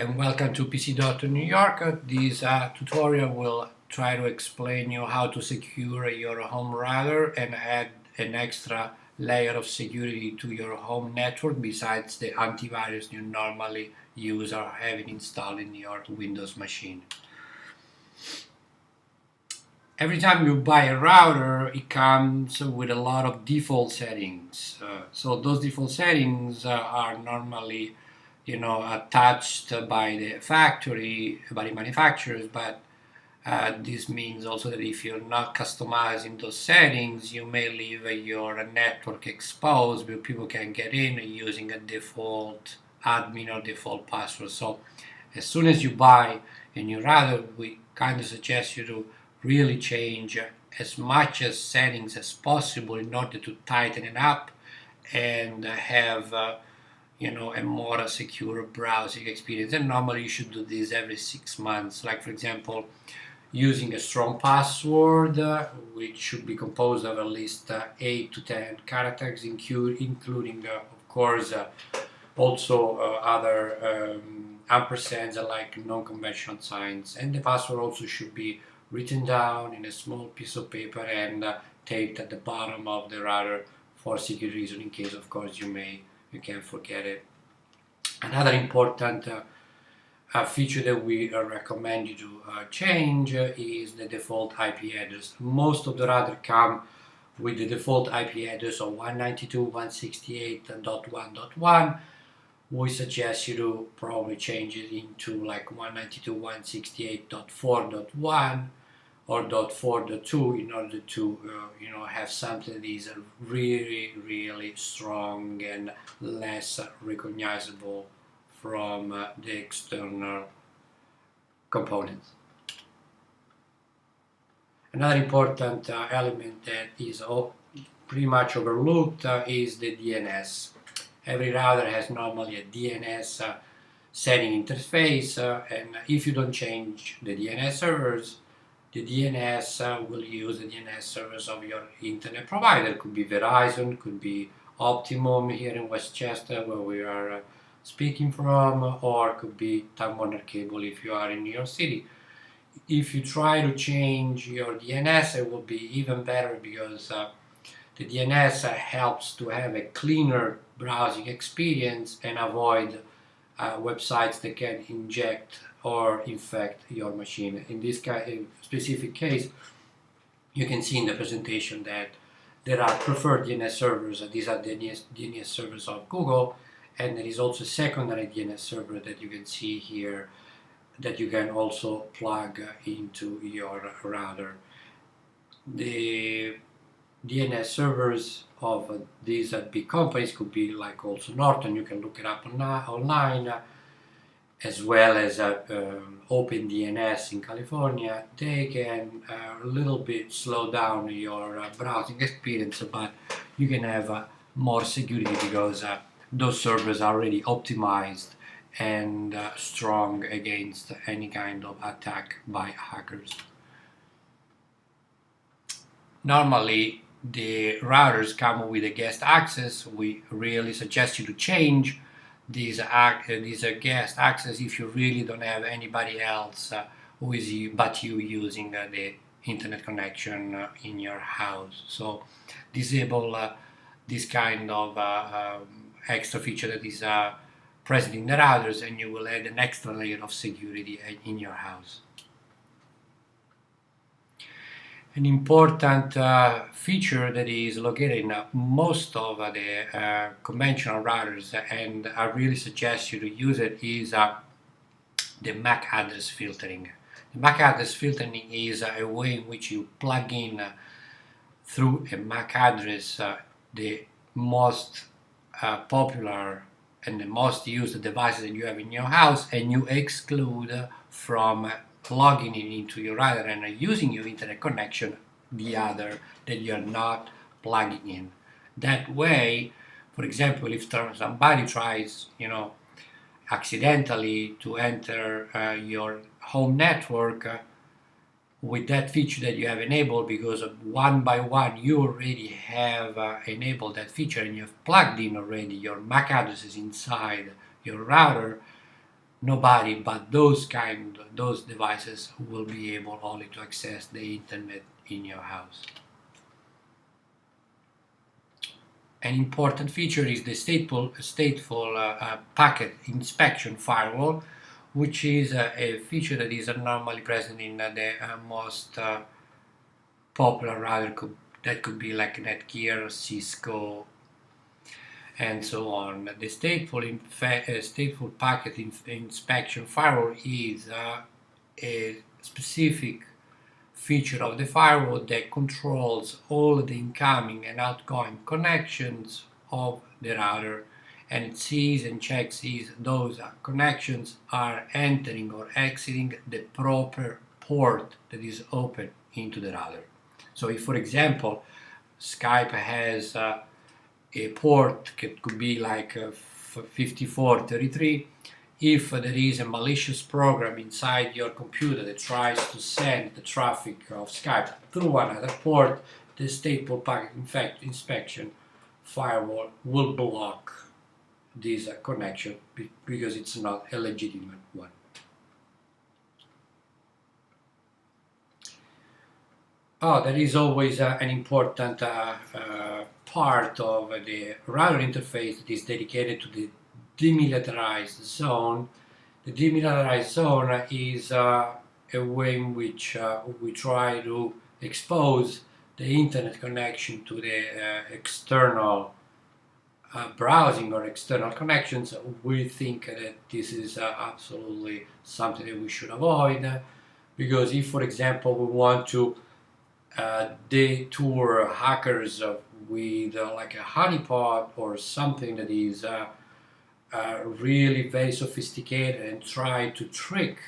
and welcome to PC New York. This tutorial will try to explain you how to secure your home router and add an extra layer of security to your home network besides the antivirus you normally use or have it installed in your Windows machine. Every time you buy a router, it comes with a lot of default settings. So those default settings are normally attached by the factory, by the manufacturers, but this means also that if you're not customizing those settings, you may leave your network exposed where people can get in using a default admin or default password. So as soon as you buy a new router, we kind of suggest you to really change as much as settings as possible in order to tighten it up and have a more secure browsing experience. And normally you should do this every 6 months. Like for example, using a strong password, which should be composed of at least 8 to 10 characters, including of course also other ampersands like non-conventional signs. And the password also should be written down in a small piece of paper and taped at the bottom of the router for security reason, in case of course you can forget it. Another important feature that we recommend you to change is the default IP address. Most of the routers come with the default IP address of 192.168.1.1. We suggest you to probably change it into like 192.168.4.1 or .4.2 in order to have something that is really strong and less recognizable from the external components. Another important element that is pretty much overlooked is the DNS. Every router has normally a DNS setting interface, and if you don't change the DNS servers, the DNS will use the DNS servers of your internet provider. Could be Verizon, could be Optimum here in Westchester where we are speaking from, or could be Time Warner Cable if you are in New York City. If you try to change your DNS, it will be even better because the DNS helps to have a cleaner browsing experience and avoid websites that can inject or infect your machine. In this specific case, you can see in the presentation that there are preferred DNS servers. These are DNS servers of Google, and there is also a secondary DNS server that you can see here that you can also plug into your router. The DNS servers of these big companies could be like also Norton. You can look it up online, as well as OpenDNS in California. They can a little bit slow down your browsing experience, but you can have more security because those servers are already optimized and strong against any kind of attack by hackers. Normally, the routers come with a guest access. We really suggest you to change these guest access if you really don't have anybody else but you using the internet connection in your house. So disable this kind of extra feature that is present in the routers, and you will add an extra layer of security in your house. An important feature that is located in most of the conventional routers, and I really suggest you to use it, is the MAC address filtering. The MAC address filtering is a way in which you plug in through a MAC address the most popular and the most used devices that you have in your house, and you exclude from logging into your router and using your internet connection the other that you're not plugging in. That way, for example, if somebody tries, accidentally to enter your home network with that feature that you have enabled, because one by one you already have enabled that feature and you've plugged in already your MAC addresses inside your router, nobody but those devices will be able only to access the internet in your house. An important feature is the stateful packet inspection firewall, which is a feature that is normally present in the most popular router that could be like Netgear, Cisco, and so on. The stateful packet inspection firewall is a specific feature of the firewall that controls all the incoming and outgoing connections of the router, and it sees and checks if those connections are entering or exiting the proper port that is open into the router. So if, for example, Skype has a port that could be like 5433, if there is a malicious program inside your computer that tries to send the traffic of Skype through another port, the stateful packet inspection firewall will block this connection because it's not a legitimate one. There is always an important part of the router interface that is dedicated to the demilitarized zone. The demilitarized zone is a way in which we try to expose the internet connection to the external browsing or external connections. We think that this is absolutely something that we should avoid, because if, for example, we want to detour hackers with like a honeypot or something that is really very sophisticated and try to trick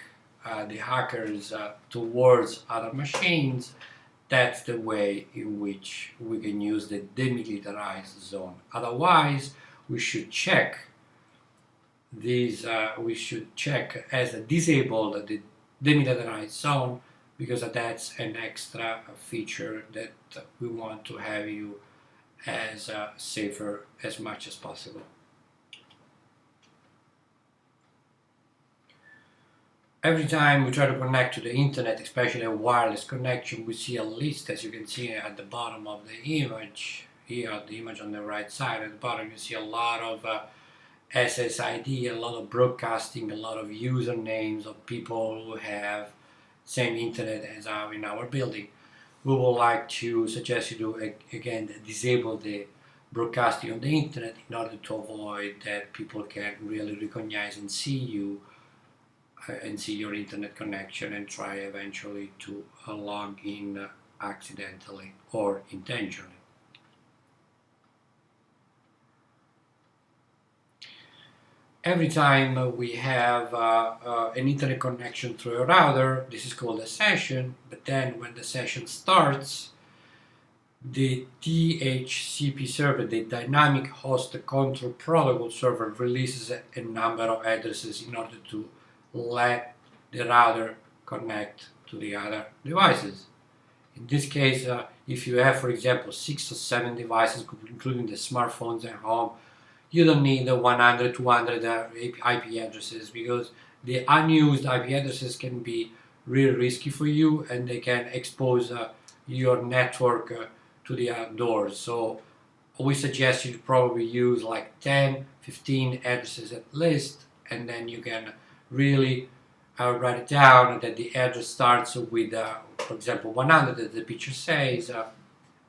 the hackers towards other machines, that's the way in which we can use the demilitarized zone. Otherwise, we should check these. We should check as a disabled the demilitarized zone, because that's an extra feature that we want to have you as safer as much as possible. Every time we try to connect to the internet, especially a wireless connection, we see a list, as you can see at the bottom of the image. Here, the image on the right side, at the bottom you see a lot of SSID, a lot of broadcasting, a lot of usernames of people who have same internet as in our building. We would like to suggest you to again disable the broadcasting on the internet in order to avoid that people can really recognize and see you and see your internet connection and try eventually to log in accidentally or intentionally. Every time we have an internet connection through a router, this is called a session, but then when the session starts, the DHCP server, the Dynamic Host Control Protocol server, releases a number of addresses in order to let the router connect to the other devices. In this case, if you have, for example, 6 or 7 devices, including the smartphones at home, you don't need 100, 200 IP addresses, because the unused IP addresses can be really risky for you and they can expose your network to the outdoors. So we suggest you to probably use like 10, 15 addresses at least, and then you can really write it down that the address starts with, for example, 100, as the picture says,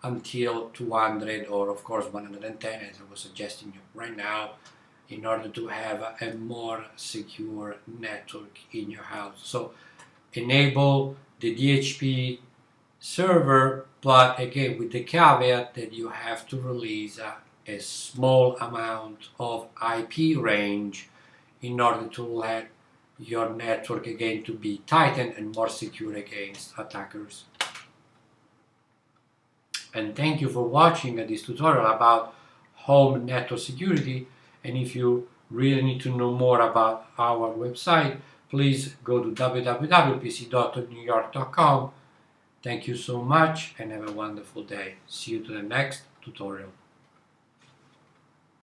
until 200, or of course 110, as I was suggesting you right now, in order to have a more secure network in your house. So enable the DHCP server, but again with the caveat that you have to release a small amount of IP range in order to let your network again to be tightened and more secure against attackers. And thank you for watching this tutorial about home network security. And if you really need to know more about our website, please go to www.pc.newyork.com. Thank you so much and have a wonderful day. See you to the next tutorial.